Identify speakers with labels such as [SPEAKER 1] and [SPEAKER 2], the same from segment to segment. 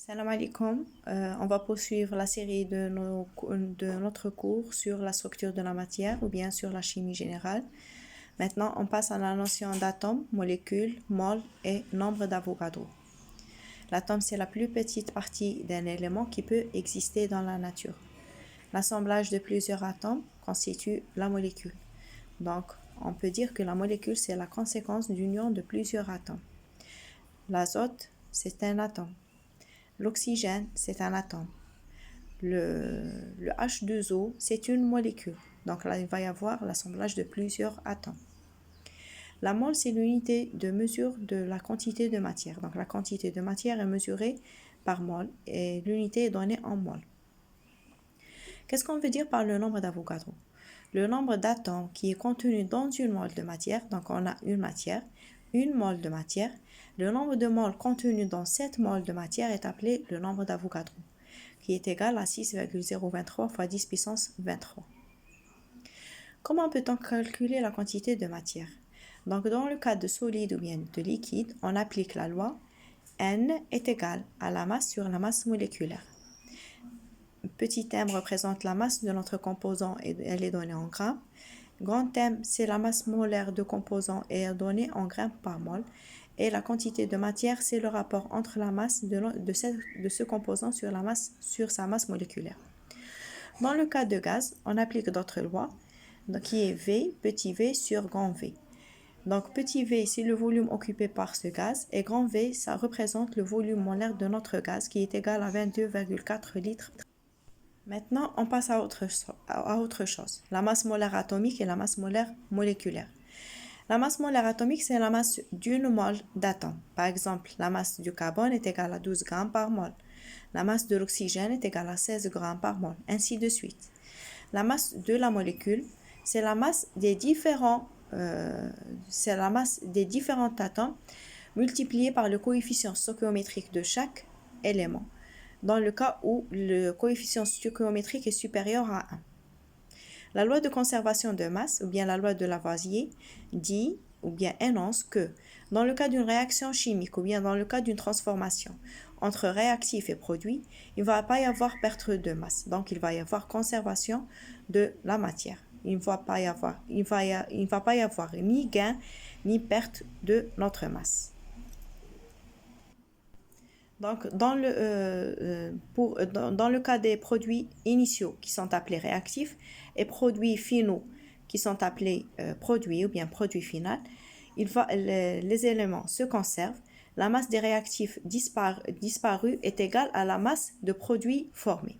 [SPEAKER 1] Salam alaikum. On va poursuivre la série de notre cours sur la structure de la matière ou bien sur la chimie générale. Maintenant, on passe à la notion d'atome, molécule, mole et nombre d'Avogadro. L'atome, c'est la plus petite partie d'un élément qui peut exister dans la nature. L'assemblage de plusieurs atomes constitue la molécule. Donc, on peut dire que la molécule, c'est la conséquence d'union de plusieurs atomes. L'azote, c'est un atome. L'oxygène, c'est un atome. Le H2O, c'est une molécule. Donc là, il va y avoir l'assemblage de plusieurs atomes. La mole, c'est l'unité de mesure de la quantité de matière. Donc la quantité de matière est mesurée par mole et l'unité est donnée en mole. Qu'est-ce qu'on veut dire par le nombre d'Avogadro? Le nombre d'atomes qui est contenu dans une mole de matière, donc on a une mole de matière. Le nombre de moles contenus dans cette mole de matière est appelé le nombre d'Avogadro, qui est égal à 6,023 fois 10 puissance 23. Comment peut-on calculer la quantité de matière? Donc, dans le cas de solide ou bien de liquide, on applique la loi N est égal à la masse sur la masse moléculaire. Petit m représente la masse de notre composant et elle est donnée en grammes. Grand M, c'est la masse molaire de composant et est donnée en grammes par mol. Et la quantité de matière, c'est le rapport entre la masse de ce composant sur sa masse moléculaire. Dans le cas de gaz, on applique d'autres lois, qui est V, petit v sur grand V. Donc petit v, c'est le volume occupé par ce gaz, et grand V, ça représente le volume molaire de notre gaz, qui est égal à 22,4 litres. Maintenant, on passe à autre chose, la masse molaire atomique et la masse molaire moléculaire. La masse molaire atomique, c'est la masse d'une mole d'atome. Par exemple, la masse du carbone est égale à 12 grammes par mol. La masse de l'oxygène est égale à 16 grammes par mol, ainsi de suite. La masse de la molécule, c'est la masse des différents atomes multipliée par le coefficient stoichiométrique de chaque élément, dans le cas où le coefficient stoichiométrique est supérieur à 1. La loi de conservation de masse, ou bien la loi de Lavoisier, dit ou bien énonce que dans le cas d'une réaction chimique ou bien dans le cas d'une transformation entre réactif et produit, il ne va pas y avoir perte de masse. Donc, il va y avoir conservation de la matière. Il ne va pas y avoir ni gain ni perte de notre masse. Donc, dans le cas des produits initiaux qui sont appelés réactifs et produits finaux qui sont appelés produits ou bien produits final, les éléments se conservent. La masse des réactifs disparus est égale à la masse de produits formés.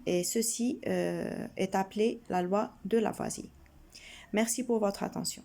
[SPEAKER 1] Et ceci est appelé la loi de Lavoisier. Merci pour votre attention.